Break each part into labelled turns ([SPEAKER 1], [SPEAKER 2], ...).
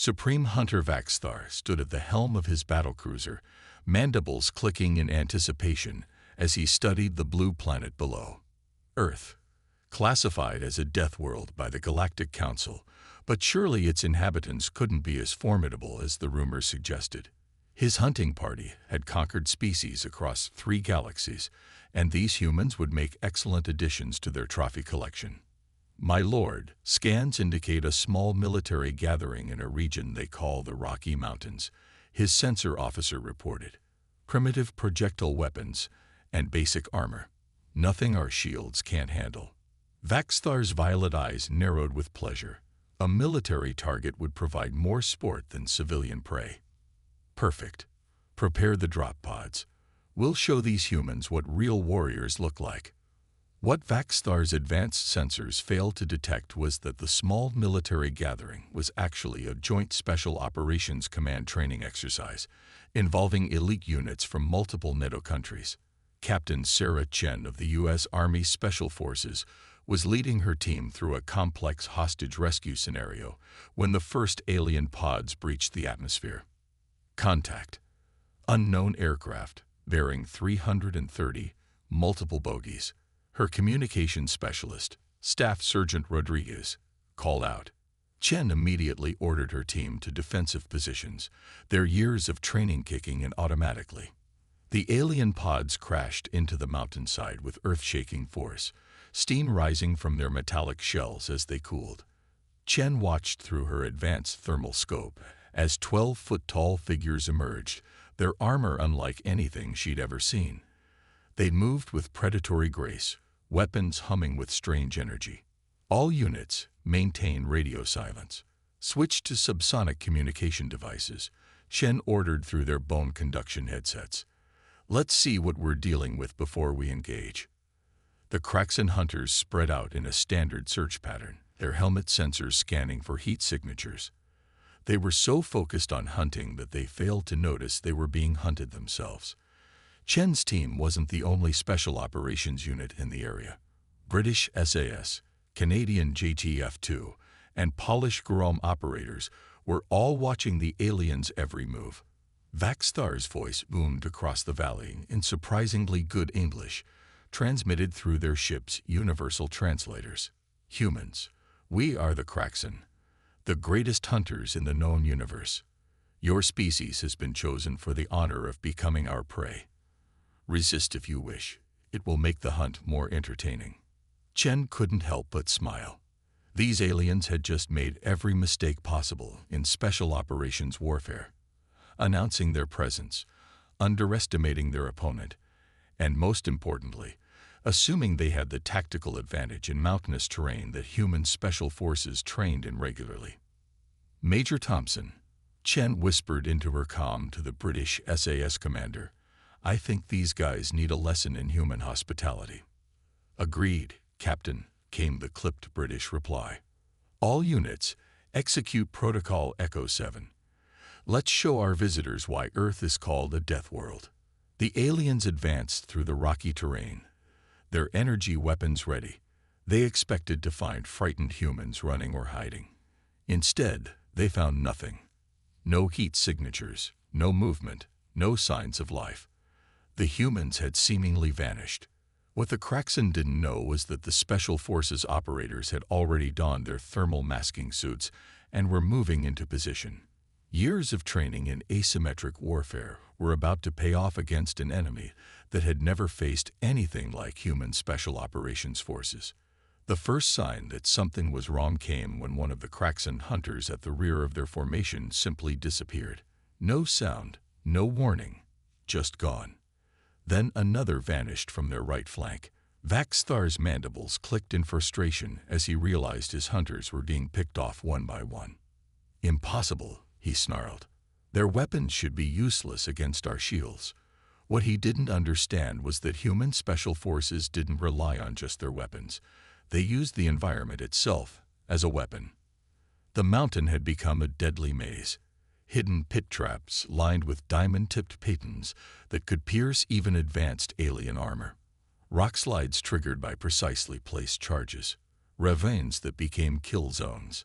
[SPEAKER 1] Supreme Hunter Vaxthar stood at the helm of his battlecruiser, mandibles clicking in anticipation as he studied the blue planet below. Earth, classified as a death world by the Galactic Council, but surely its inhabitants couldn't be as formidable as the rumors suggested. His hunting party had conquered species across 3 galaxies, and these humans would make excellent additions to their trophy collection. My lord, scans indicate a small military gathering in a region they call the Rocky Mountains, his sensor officer reported. Primitive projectile weapons and basic armor. Nothing our shields can't handle. Vaxthar's violet eyes narrowed with pleasure. A military target would provide more sport than civilian prey. Perfect. Prepare the drop pods. We'll show these humans what real warriors look like. What Vaxthar's advanced sensors failed to detect was that the small military gathering was actually a joint special operations command training exercise involving elite units from multiple NATO countries. Captain Sarah Chen of the U.S. Army Special Forces was leading her team through a complex hostage rescue scenario when the first alien pods breached the atmosphere. Contact. Unknown aircraft, bearing 330, multiple bogies. Her communications specialist, Staff Sergeant Rodriguez, called out. Chen immediately ordered her team to defensive positions, their years of training kicking in automatically. The alien pods crashed into the mountainside with earth-shaking force, steam rising from their metallic shells as they cooled. Chen watched through her advanced thermal scope as 12-foot-tall figures emerged, their armor unlike anything she'd ever seen. They moved with predatory grace, weapons humming with strange energy. All units maintain radio silence. Switch to subsonic communication devices, Chen ordered through their bone conduction headsets. Let's see what we're dealing with before we engage. The Kraxan hunters spread out in a standard search pattern, their helmet sensors scanning for heat signatures. They were so focused on hunting that they failed to notice they were being hunted themselves. Chen's team wasn't the only special operations unit in the area. British SAS, Canadian JTF-2, and Polish Grom operators were all watching the aliens' every move. Vaxthar's voice boomed across the valley in surprisingly good English, transmitted through their ship's universal translators. Humans, we are the Kraxan, the greatest hunters in the known universe. Your species has been chosen for the honor of becoming our prey. Resist if you wish. It will make the hunt more entertaining. Chen couldn't help but smile. These aliens had just made every mistake possible in special operations warfare. Announcing their presence, underestimating their opponent, and most importantly, assuming they had the tactical advantage in mountainous terrain that human special forces trained in regularly. Major Thompson, Chen whispered into her comm to the British SAS commander, I think these guys need a lesson in human hospitality. Agreed, Captain, came the clipped British reply. All units, execute Protocol Echo 7. Let's show our visitors why Earth is called a death world. The aliens advanced through the rocky terrain, their energy weapons ready. They expected to find frightened humans running or hiding. Instead, they found nothing. No heat signatures, no movement, no signs of life. The humans had seemingly vanished. What the Kraxan didn't know was that the Special Forces operators had already donned their thermal masking suits and were moving into position. Years of training in asymmetric warfare were about to pay off against an enemy that had never faced anything like human special operations forces. The first sign that something was wrong came when one of the Kraxan hunters at the rear of their formation simply disappeared. No sound, no warning, just gone. Then another vanished from their right flank. Vaxthar's mandibles clicked in frustration as he realized his hunters were being picked off one by one. Impossible, he snarled. Their weapons should be useless against our shields. What he didn't understand was that human special forces didn't rely on just their weapons. They used the environment itself as a weapon. The mountain had become a deadly maze. Hidden pit traps lined with diamond-tipped pitons that could pierce even advanced alien armor. Rock slides triggered by precisely placed charges. Ravines that became kill zones.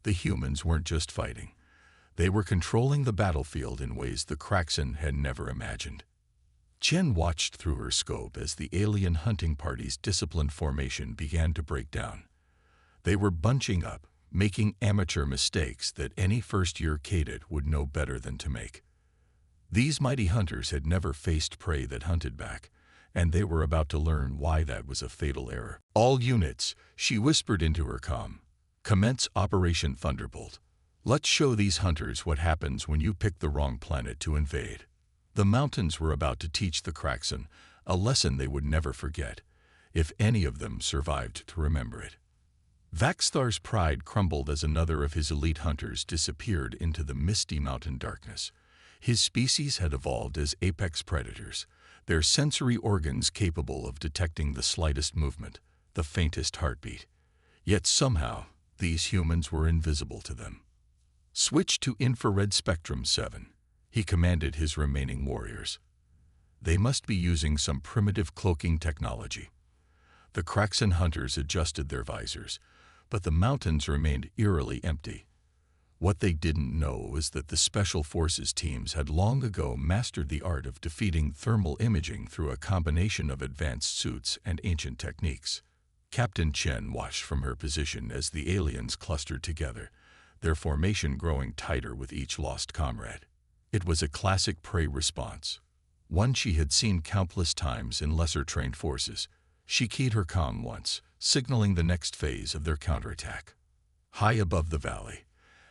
[SPEAKER 1] The humans weren't just fighting. They were controlling the battlefield in ways the Kraxen had never imagined. Chen watched through her scope as the alien hunting party's disciplined formation began to break down. They were bunching up, making amateur mistakes that any first-year cadet would know better than to make. These mighty hunters had never faced prey that hunted back, and they were about to learn why that was a fatal error. "All units," she whispered into her comm. "Commence Operation Thunderbolt. Let's show these hunters what happens when you pick the wrong planet to invade." The mountains were about to teach the Kraxen a lesson they would never forget, if any of them survived to remember it. Vaxthar's pride crumbled as another of his elite hunters disappeared into the misty mountain darkness. His species had evolved as apex predators, their sensory organs capable of detecting the slightest movement, the faintest heartbeat. Yet somehow, these humans were invisible to them. "Switch to infrared spectrum 7, he commanded his remaining warriors. They must be using some primitive cloaking technology. The Kraxen hunters adjusted their visors, but the mountains remained eerily empty. What they didn't know was that the Special Forces teams had long ago mastered the art of defeating thermal imaging through a combination of advanced suits and ancient techniques. Captain Chen watched from her position as the aliens clustered together, their formation growing tighter with each lost comrade. It was a classic prey response, one she had seen countless times in lesser-trained forces. She keyed her comm once, signaling the next phase of their counterattack. High above the valley,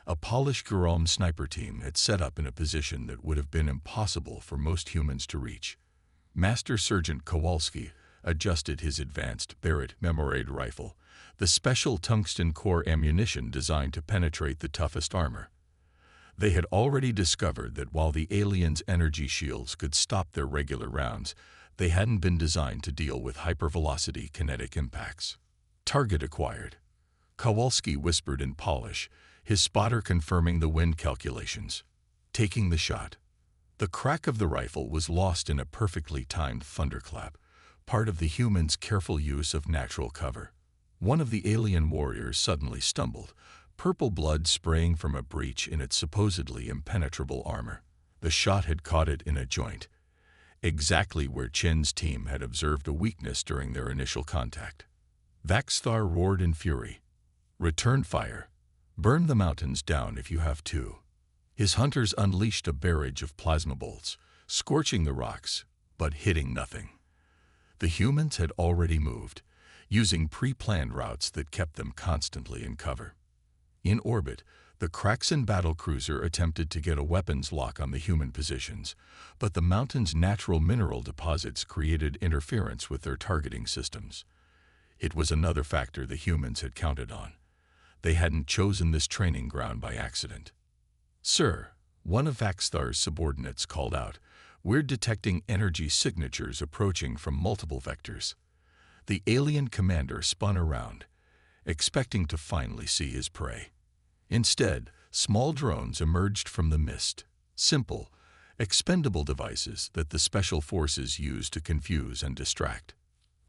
[SPEAKER 1] a polished Guralm sniper team had set up in a position that would have been impossible for most humans to reach. Master Sergeant Kowalski adjusted his advanced Barrett Memorade rifle, the special tungsten core ammunition designed to penetrate the toughest armor. They had already discovered that while the aliens' energy shields could stop their regular rounds, they hadn't been designed to deal with hypervelocity kinetic impacts. "Target acquired," Kowalski whispered in Polish, his spotter confirming the wind calculations. Taking the shot. The crack of the rifle was lost in a perfectly timed thunderclap, part of the humans' careful use of natural cover. One of the alien warriors suddenly stumbled, purple blood spraying from a breach in its supposedly impenetrable armor. The shot had caught it in a joint, exactly where Chen's team had observed a weakness during their initial contact. Vaxthar roared in fury. "Return fire. Burn the mountains down if you have to." His hunters unleashed a barrage of plasma bolts, scorching the rocks, but hitting nothing. The humans had already moved, using pre-planned routes that kept them constantly in cover. In orbit, the Kraxen battlecruiser attempted to get a weapons lock on the human positions, but the mountain's natural mineral deposits created interference with their targeting systems. It was another factor the humans had counted on. They hadn't chosen this training ground by accident. "Sir," one of Vaxthar's subordinates called out, "we're detecting energy signatures approaching from multiple vectors." The alien commander spun around, expecting to finally see his prey. Instead, small drones emerged from the mist, simple, expendable devices that the Special Forces use to confuse and distract.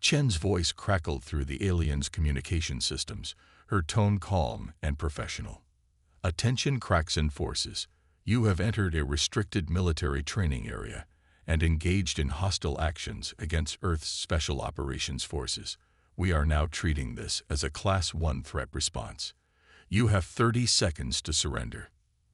[SPEAKER 1] Chen's voice crackled through the aliens' communication systems, her tone calm and professional. "Attention Kraxen forces, you have entered a restricted military training area and engaged in hostile actions against Earth's Special Operations Forces. We are now treating this as a Class 1 threat response. You have 30 seconds to surrender."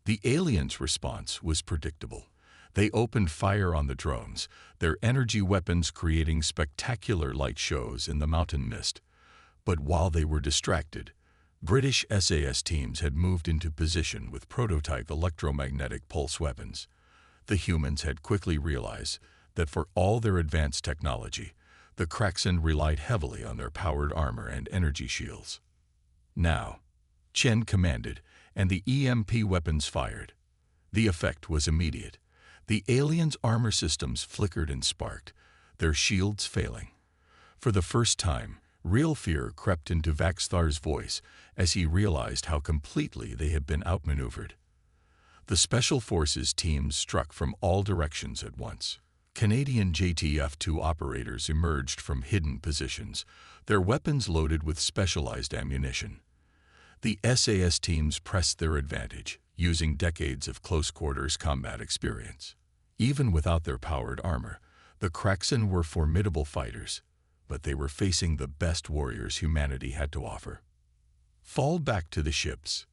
[SPEAKER 1] The aliens' response was predictable. They opened fire on the drones, their energy weapons creating spectacular light shows in the mountain mist. But while they were distracted, British SAS teams had moved into position with prototype electromagnetic pulse weapons. The humans had quickly realized that for all their advanced technology, the Kraxen relied heavily on their powered armor and energy shields. "Now," Chen commanded, and the EMP weapons fired. The effect was immediate. The aliens' armor systems flickered and sparked, their shields failing. For the first time, real fear crept into Vaxthar's voice as he realized how completely they had been outmaneuvered. The Special Forces teams struck from all directions at once. Canadian JTF-2 operators emerged from hidden positions, their weapons loaded with specialized ammunition. The SAS teams pressed their advantage, using decades of close-quarters combat experience. Even without their powered armor, the Kraxen were formidable fighters, but they were facing the best warriors humanity had to offer. "Fall back to the ships,"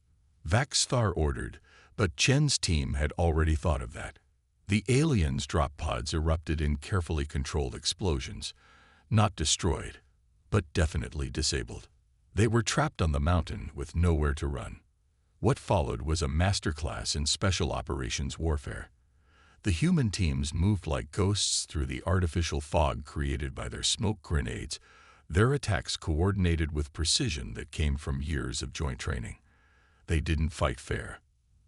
[SPEAKER 1] Vaxthar ordered, but Chen's team had already thought of that. The aliens' drop pods erupted in carefully controlled explosions, not destroyed, but definitely disabled. They were trapped on the mountain with nowhere to run. What followed was a masterclass in special operations warfare. The human teams moved like ghosts through the artificial fog created by their smoke grenades, their attacks coordinated with precision that came from years of joint training. They didn't fight fair.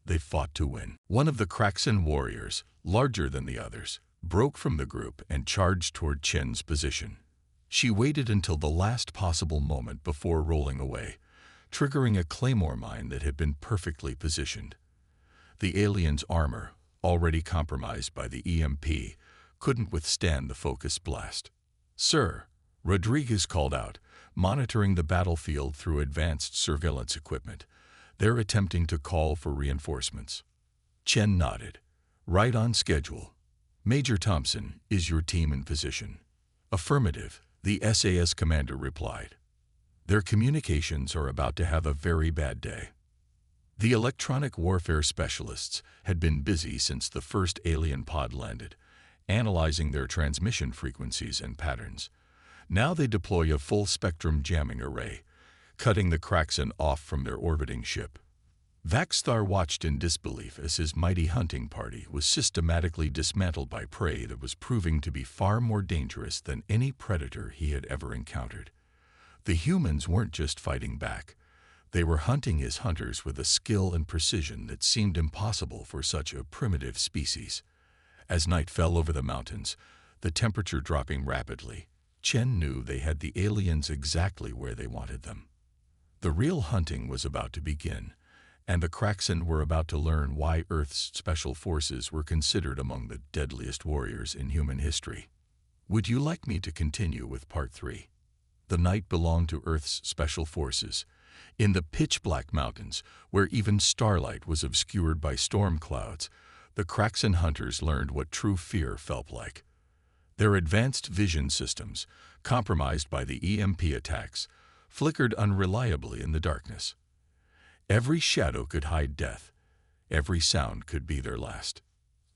[SPEAKER 1] They fought to win. One of the Kraxen warriors, larger than the others, broke from the group and charged toward Chen's position. She waited until the last possible moment before rolling away, triggering a claymore mine that had been perfectly positioned. The alien's armor, already compromised by the EMP, couldn't withstand the focused blast. "Sir," Rodriguez called out, monitoring the battlefield through advanced surveillance equipment. "They're attempting to call for reinforcements." Chen nodded. "Right on schedule. Major Thompson, is your team in position?" "Affirmative," the SAS commander replied. "Their communications are about to have a very bad day." The electronic warfare specialists had been busy since the first alien pod landed, analyzing their transmission frequencies and patterns. Now they deploy a full-spectrum jamming array, cutting the Kraxen off from their orbiting ship. Vaxthar watched in disbelief as his mighty hunting party was systematically dismantled by prey that was proving to be far more dangerous than any predator he had ever encountered. The humans weren't just fighting back. They were hunting his hunters with a skill and precision that seemed impossible for such a primitive species. As night fell over the mountains, the temperature dropping rapidly, Chen knew they had the aliens exactly where they wanted them. The real hunting was about to begin, and the Kraxen were about to learn why Earth's special forces were considered among the deadliest warriors in human history. Would you like me to continue with Part 3? The night belonged to Earth's special forces. In the pitch-black mountains, where even starlight was obscured by storm clouds, the Kraxen hunters learned what true fear felt like. Their advanced vision systems, compromised by the EMP attacks, flickered unreliably in the darkness. Every shadow could hide death. Every sound could be their last.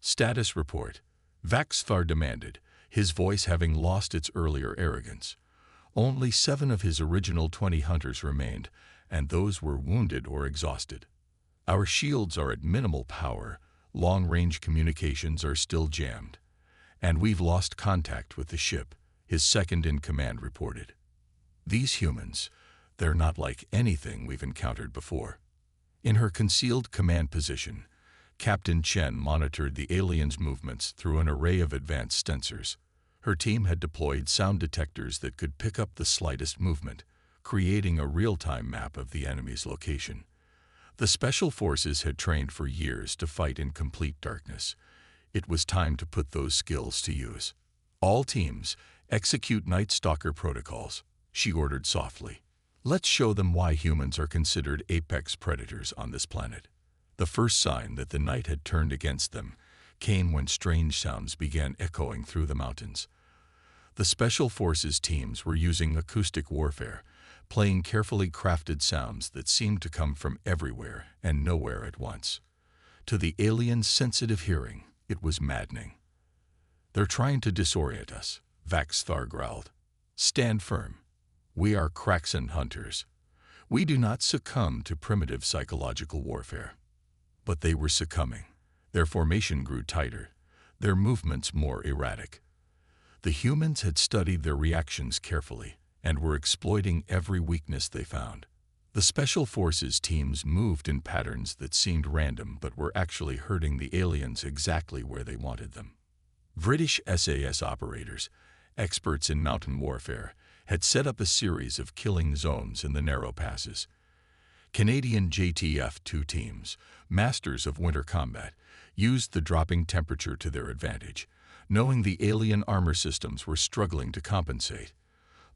[SPEAKER 1] "Status report," Vaxthar demanded, his voice having lost its earlier arrogance. Only 7 of his original 20 hunters remained, and those were wounded or exhausted. "Our shields are at minimal power, long-range communications are still jammed, and we've lost contact with the ship," his second-in-command reported. "These humans, they're not like anything we've encountered before." In her concealed command position, Captain Chen monitored the aliens' movements through an array of advanced sensors. Her team had deployed sound detectors that could pick up the slightest movement, creating a real-time map of the enemy's location. The Special Forces had trained for years to fight in complete darkness. It was time to put those skills to use. "All teams, execute Night Stalker protocols," she ordered softly. "Let's show them why humans are considered apex predators on this planet." The first sign that the night had turned against them came when strange sounds began echoing through the mountains. The Special Forces teams were using acoustic warfare, playing carefully crafted sounds that seemed to come from everywhere and nowhere at once. To the aliens' sensitive hearing, it was maddening. "They're trying to disorient us," Vaxthar growled. "Stand firm. We are Kraxen hunters. We do not succumb to primitive psychological warfare." But they were succumbing. Their formation grew tighter, their movements more erratic. The humans had studied their reactions carefully and were exploiting every weakness they found. The Special Forces teams moved in patterns that seemed random but were actually hurting the aliens exactly where they wanted them. British SAS operators, experts in mountain warfare, had set up a series of killing zones in the narrow passes. Canadian JTF-2 teams, masters of winter combat, used the dropping temperature to their advantage, knowing the alien armor systems were struggling to compensate.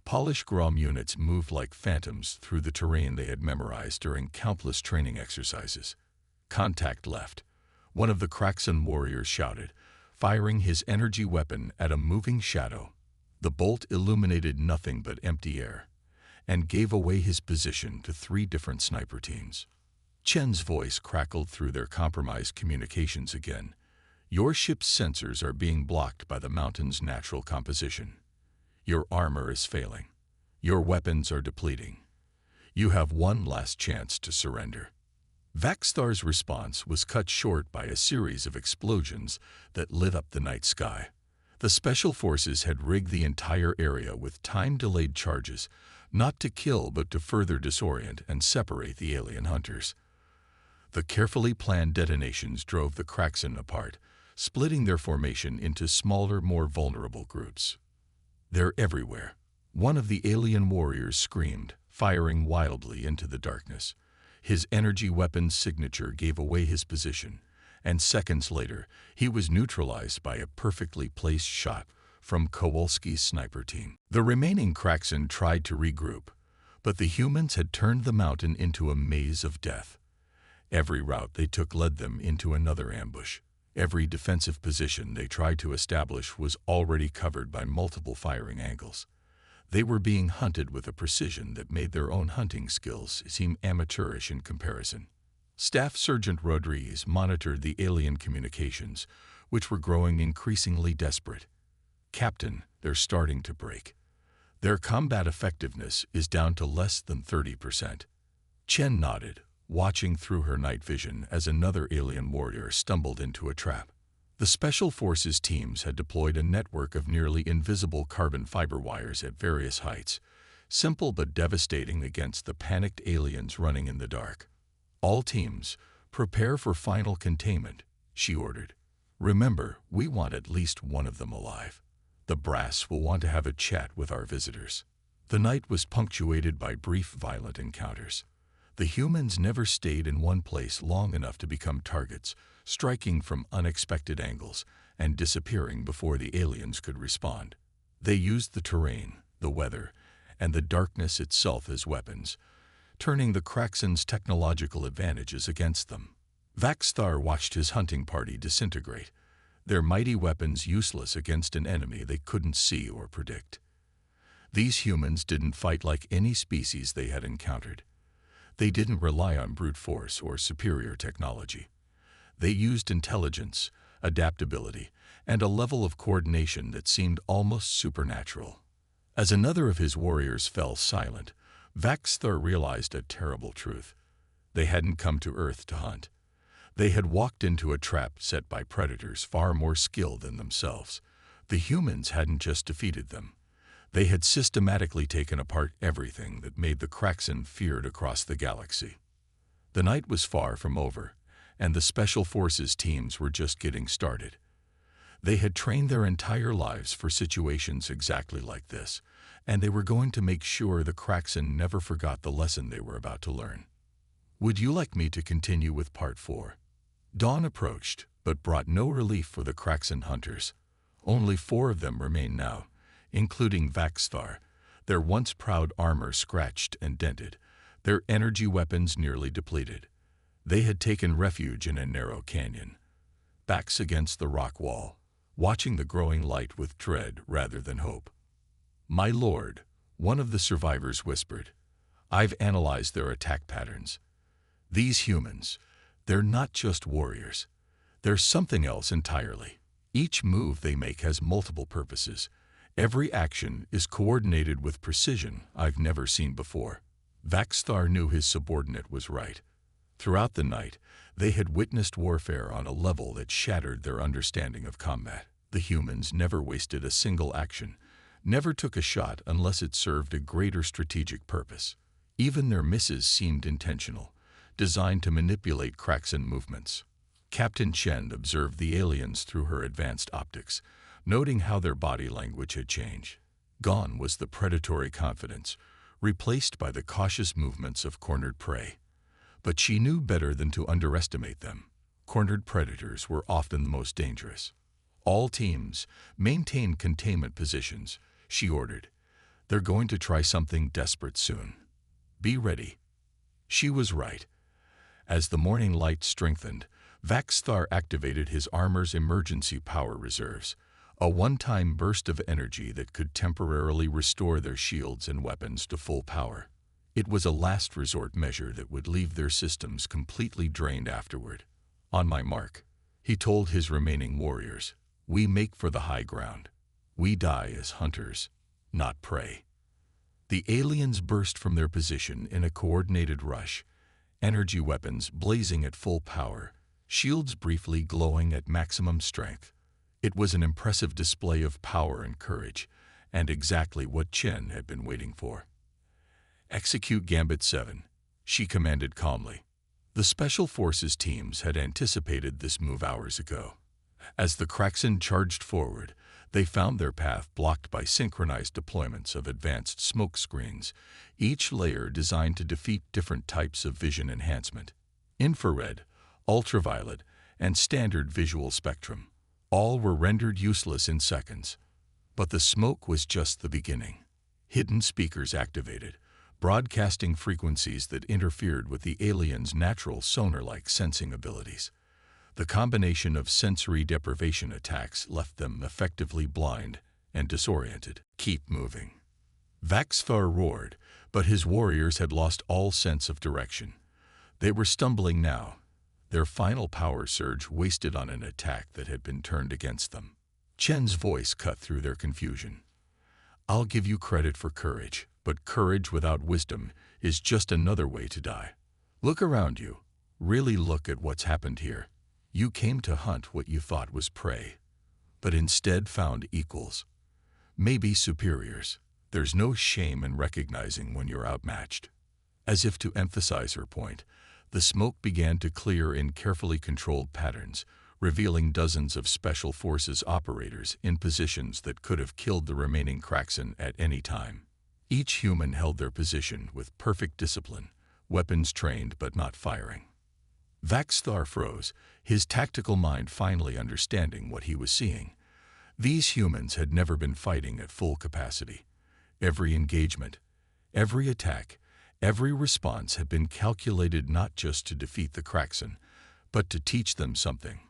[SPEAKER 1] Polish Grom units moved like phantoms through the terrain they had memorized during countless training exercises. Contact left. One of the Kraxan warriors shouted, firing his energy weapon at a moving shadow. The bolt illuminated nothing but empty air, and gave away his position to 3 different sniper teams. Chen's voice crackled through their compromised communications again. Your ship's sensors are being blocked by the mountain's natural composition. Your armor is failing. Your weapons are depleting. You have one last chance to surrender. Vaxstar's response was cut short by a series of explosions that lit up the night sky. The Special Forces had rigged the entire area with time-delayed charges, not to kill but to further disorient and separate the alien hunters. The carefully planned detonations drove the Kraxan apart, splitting their formation into smaller, more vulnerable groups. They're everywhere. One of the alien warriors screamed, firing wildly into the darkness. His energy weapon's signature gave away his position, and seconds later, he was neutralized by a perfectly placed shot from Kowalski's sniper team. The remaining Kraxan tried to regroup, but the humans had turned the mountain into a maze of death. Every route they took led them into another ambush. Every defensive position they tried to establish was already covered by multiple firing angles. They were being hunted with a precision that made their own hunting skills seem amateurish in comparison. Staff Sergeant Rodriguez monitored the alien communications, which were growing increasingly desperate. Captain, they're starting to break. Their combat effectiveness is down to less than 30%. Chen nodded, watching through her night vision as another alien warrior stumbled into a trap. The Special Forces teams had deployed a network of nearly invisible carbon fiber wires at various heights, simple but devastating against the panicked aliens running in the dark. All teams, prepare for final containment, she ordered. Remember, we want at least one of them alive. The brass will want to have a chat with our visitors. The night was punctuated by brief violent encounters. The humans never stayed in one place long enough to become targets, striking from unexpected angles and disappearing before the aliens could respond. They used the terrain, the weather, and the darkness itself as weapons, turning the Kraxan's technological advantages against them. Vaxstar watched his hunting party disintegrate, their mighty weapons useless against an enemy they couldn't see or predict. These humans didn't fight like any species they had encountered. They didn't rely on brute force or superior technology. They used intelligence, adaptability, and a level of coordination that seemed almost supernatural. As another of his warriors fell silent, Vaxstar realized a terrible truth. They hadn't come to Earth to hunt. They had walked into a trap set by predators far more skilled than themselves. The humans hadn't just defeated them. They had systematically taken apart everything that made the Kraxan feared across the galaxy. The night was far from over, and the Special Forces teams were just getting started. They had trained their entire lives for situations exactly like this, and they were going to make sure the Kraxan never forgot the lesson they were about to learn. Would you like me to continue with Part 4? Dawn approached, but brought no relief for the Kraxan hunters. Only 4 of them remained now, including Vaxstar, their once proud armor scratched and dented, their energy weapons nearly depleted. They had taken refuge in a narrow canyon, backs against the rock wall, watching the growing light with dread rather than hope. "My lord," one of the survivors whispered, "I've analyzed their attack patterns. These humans, they're not just warriors. They're something else entirely. Each move they make has multiple purposes. Every action is coordinated with precision I've never seen before." Vaxstar knew his subordinate was right. Throughout the night, they had witnessed warfare on a level that shattered their understanding of combat. The humans never wasted a single action, never took a shot unless it served a greater strategic purpose. Even their misses seemed intentional, designed to manipulate Kraxan movements. Captain Chen observed the aliens through her advanced optics, noting how their body language had changed. Gone was the predatory confidence, replaced by the cautious movements of cornered prey. But she knew better than to underestimate them. Cornered predators were often the most dangerous. "All teams, maintain containment positions," she ordered. "They're going to try something desperate soon. Be ready." She was right. As the morning light strengthened, Vaxthar activated his armor's emergency power reserves, a one-time burst of energy that could temporarily restore their shields and weapons to full power. It was a last resort measure that would leave their systems completely drained afterward. "On my mark," he told his remaining warriors, "we make for the high ground. We die as hunters, not prey." The aliens burst from their position in a coordinated rush, energy weapons blazing at full power, shields briefly glowing at maximum strength. It was an impressive display of power and courage, and exactly what Chen had been waiting for. "Execute Gambit 7, she commanded calmly. The Special Forces teams had anticipated this move hours ago. As the Kraxen charged forward, they found their path blocked by synchronized deployments of advanced smoke screens, each layer designed to defeat different types of vision enhancement. Infrared, ultraviolet, and standard visual spectrum. All were rendered useless in seconds. But the smoke was just the beginning. Hidden speakers activated, broadcasting frequencies that interfered with the aliens' natural sonar-like sensing abilities. The combination of sensory deprivation attacks left them effectively blind and disoriented. "Keep moving." Vaxthar roared, but his warriors had lost all sense of direction. They were stumbling now, their final power surge wasted on an attack that had been turned against them. Chen's voice cut through their confusion. "I'll give you credit for courage, but courage without wisdom is just another way to die. Look around you. Really look at what's happened here. You came to hunt what you thought was prey, but instead found equals. Maybe superiors. There's no shame in recognizing when you're outmatched." As if to emphasize her point, the smoke began to clear in carefully controlled patterns, revealing dozens of Special Forces operators in positions that could have killed the remaining Kraxen at any time. Each human held their position with perfect discipline, weapons trained but not firing. Vaxthar froze, his tactical mind finally understanding what he was seeing. These humans had never been fighting at full capacity. Every engagement, every attack, every response had been calculated not just to defeat the Kraxen, but to teach them something.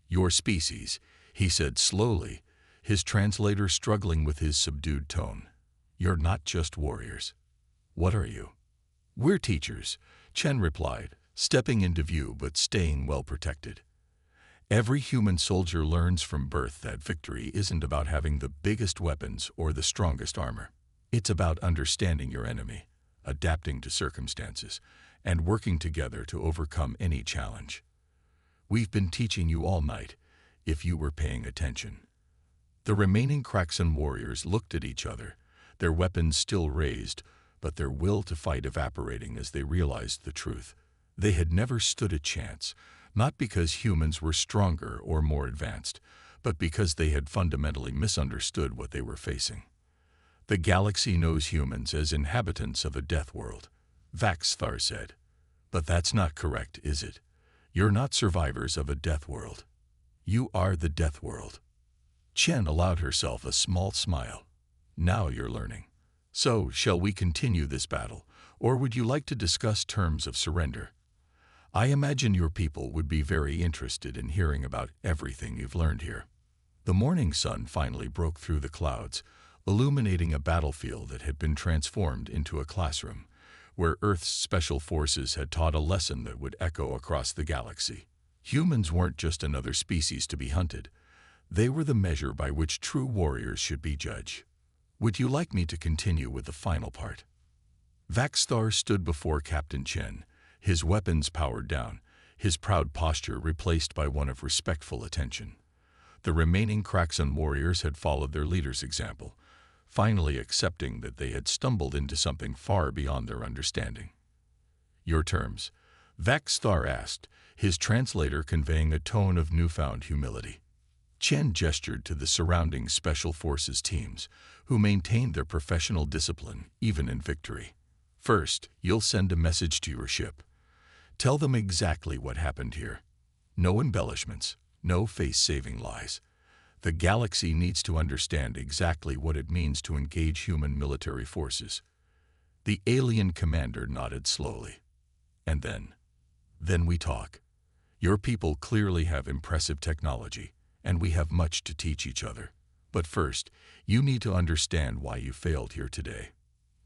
[SPEAKER 1] "Your species," he said slowly, his translator struggling with his subdued tone. "You're not just warriors. What are you?" "We're teachers," Chen replied, stepping into view but staying well protected. "Every human soldier learns from birth that victory isn't about having the biggest weapons or the strongest armor. It's about understanding your enemy, adapting to circumstances, and working together to overcome any challenge. We've been teaching you all night, if you were paying attention." The remaining Kraxen warriors looked at each other, their weapons still raised, but their will to fight evaporating as they realized the truth. They had never stood a chance, not because humans were stronger or more advanced, but because they had fundamentally misunderstood what they were facing. "The galaxy knows humans as inhabitants of a death world," Vaxthar said. "But that's not correct, is it? You're not survivors of a death world. You are the death world." Chen allowed herself a small smile. "Now you're learning. So, shall we continue this battle, or would you like to discuss terms of surrender? I imagine your people would be very interested in hearing about everything you've learned here." The morning sun finally broke through the clouds, illuminating a battlefield that had been transformed into a classroom, where Earth's Special Forces had taught a lesson that would echo across the galaxy. Humans weren't just another species to be hunted. They were the measure by which true warriors should be judged. "Would you like me to continue with the final part?" Vaxthar stood before Captain Chen, his weapons powered down, his proud posture replaced by one of respectful attention. The remaining Kraxen warriors had followed their leader's example, finally accepting that they had stumbled into something far beyond their understanding. "Your terms?" Vaxthar asked, his translator conveying a tone of newfound humility. Chen gestured to the surrounding Special Forces teams, who maintained their professional discipline even in victory. "First, you'll send a message to your ship. Tell them exactly what happened here. No embellishments, no face-saving lies. The galaxy needs to understand exactly what it means to engage human military forces." The alien commander nodded slowly. "And then?" Then we talk. Your people clearly have impressive technology, and we have much to teach each other. But first, you need to understand why you failed here today.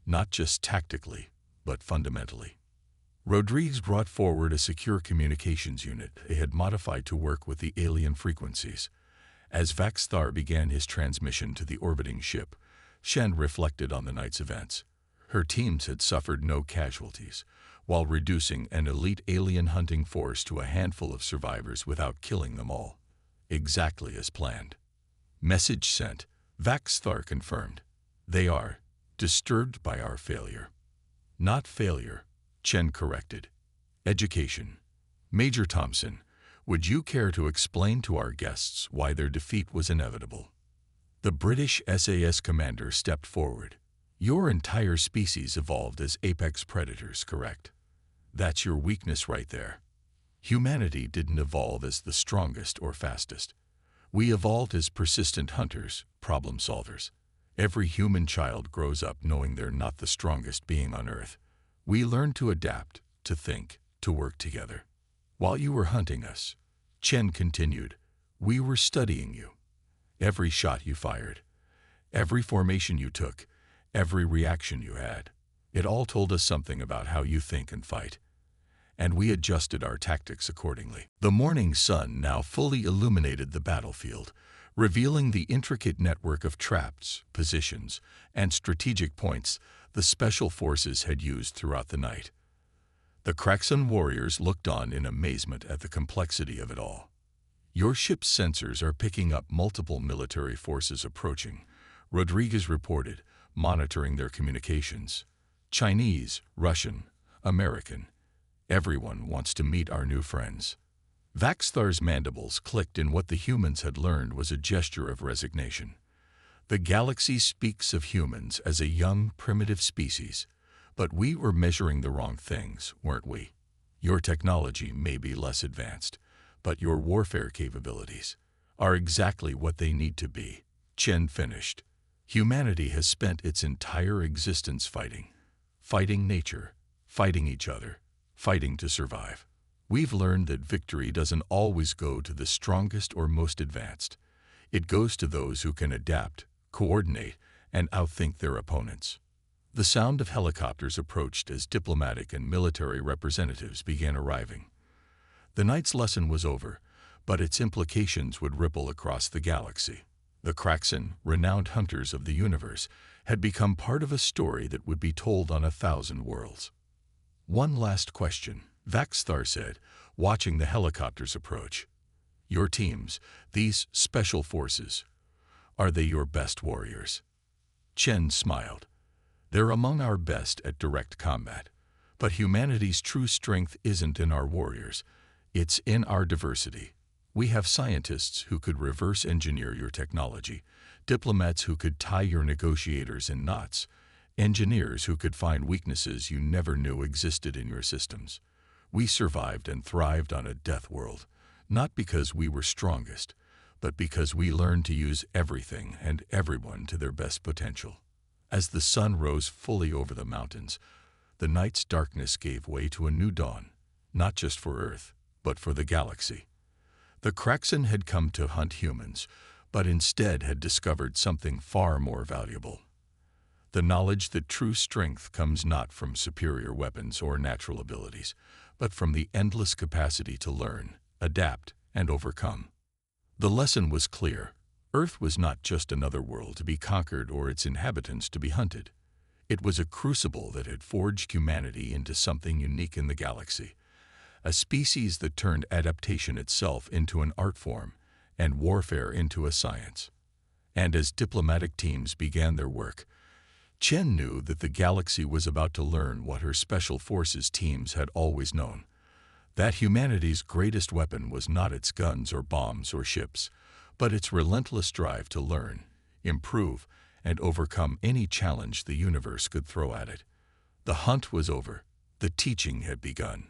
[SPEAKER 1] Not just tactically, but fundamentally. Rodriguez brought forward a secure communications unit they had modified to work with the alien frequencies. As Vaxthar began his transmission to the orbiting ship, Shen reflected on the night's events. Her teams had suffered no casualties, while reducing an elite alien hunting force to a handful of survivors without killing them all. Exactly as planned. Message sent. Vaxthar confirmed. They are disturbed by our failure. Not failure, Chen corrected. Education. Major Thompson, would you care to explain to our guests why their defeat was inevitable? The British SAS commander stepped forward. Your entire species evolved as apex predators, correct? That's your weakness right there. Humanity didn't evolve as the strongest or fastest. We evolved as persistent hunters, problem solvers. Every human child grows up knowing they're not the strongest being on Earth. We learn to adapt, to think, to work together. While you were hunting us, Chen continued, we were studying you. Every shot you fired, every formation you took, every reaction you had. It all told us something about how you think and fight. And we adjusted our tactics accordingly. The morning sun now fully illuminated the battlefield, revealing the intricate network of traps, positions, and strategic points the special forces had used throughout the night. The Kraxan warriors looked on in amazement at the complexity of it all. Your ship's sensors are picking up multiple military forces approaching, Rodriguez reported, monitoring their communications. Chinese, Russian, American. Everyone wants to meet our new friends. Vaxthar's mandibles clicked in what the humans had learned was a gesture of resignation. The galaxy speaks of humans as a young, primitive species, but we were measuring the wrong things, weren't we? Your technology may be less advanced, but your warfare capabilities are exactly what they need to be. Chen finished. Humanity has spent its entire existence fighting. Fighting nature, fighting each other, fighting to survive. We've learned that victory doesn't always go to the strongest or most advanced. It goes to those who can adapt, coordinate, and outthink their opponents. The sound of helicopters approached as diplomatic and military representatives began arriving. The night's lesson was over, but its implications would ripple across the galaxy. The Kraxan, renowned hunters of the universe, had become part of a story that would be told on 1,000 worlds. One last question, Vaxthar said, watching the helicopters approach. Your teams, these special forces, are they your best warriors? Chen smiled. They're among our best at direct combat. But humanity's true strength isn't in our warriors. It's in our diversity. We have scientists who could reverse engineer your technology, diplomats who could tie your negotiators in knots, engineers who could find weaknesses you never knew existed in your systems. We survived and thrived on a death world, not because we were strongest, but because we learned to use everything and everyone to their best potential. As the sun rose fully over the mountains, the night's darkness gave way to a new dawn, not just for Earth, but for the galaxy. The Kraxan had come to hunt humans, but instead had discovered something far more valuable. The knowledge that true strength comes not from superior weapons or natural abilities, but from the endless capacity to learn, adapt, and overcome. The lesson was clear. Earth was not just another world to be conquered or its inhabitants to be hunted. It was a crucible that had forged humanity into something unique in the galaxy, a species that turned adaptation itself into an art form and warfare into a science. And as diplomatic teams began their work, Chen knew that the galaxy was about to learn what her special forces teams had always known, that humanity's greatest weapon was not its guns or bombs or ships, but its relentless drive to learn, improve, and overcome any challenge the universe could throw at it. The hunt was over. The teaching had begun.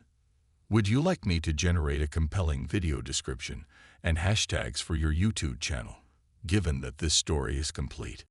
[SPEAKER 1] Would you like me to generate a compelling video description and hashtags for your YouTube channel, given that this story is complete?